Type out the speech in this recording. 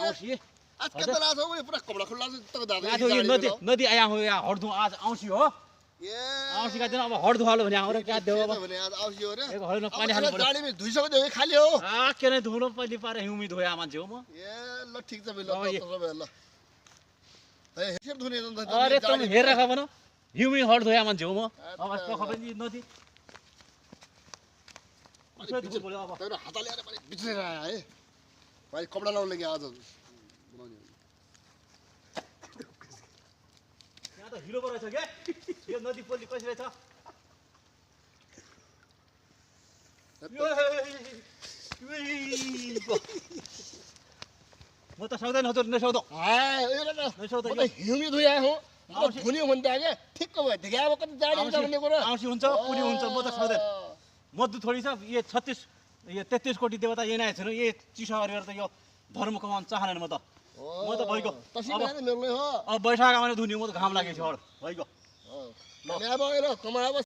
औँसी आज कता लाछ हो पुरा कपडा खुल्ला छ त दादा आज यो नदी नदी आया हो या हड्दु आज औँसी हो ए औँसी का दिन अब हड्दु हालो भने आउरे क्या देऊ अब भने आज आउँछ हो रे एक हड्नु पानी अब हाल्नु पर्यो गाडीमा धुइसक्यो त्यो खाली हो आ के नै धुनु पहिले पारे हिउमी धोया मान्छे हो म ए ल ठीक छ ल सबै ल ए हेर धुने त अरे तँ हेरेर खा भन हिउमी हड धोया मान्छे हो म अब पख पनि नदी तर हात ल्याएर पनि बिचरेर आयो है भाइ कपडा लाउन लागि आज बनाउने यहाँ त हिलो पो रहेछ के यो नदी पोली कसरी छ म त सक्दैन हजुर नसक्दो हिउमी धुया हो धुन्यो भने त क्या ठिक्क भयो देखि अब कति जाडो हुन्छ भन्ने कुरा औँसी हुन्छ पुरी हुन्छ म त सक्दैन मधु थोड़ी छ ये 36 ये 33 कोटी देवता ये नै छैन ये चिसो गरेर त यो धर्म कमाउन चाहदैन म त भइगयो अब अब बैशाखमा भने धुन्यो म त घाम लागेछ हड भइगयो अब कमाए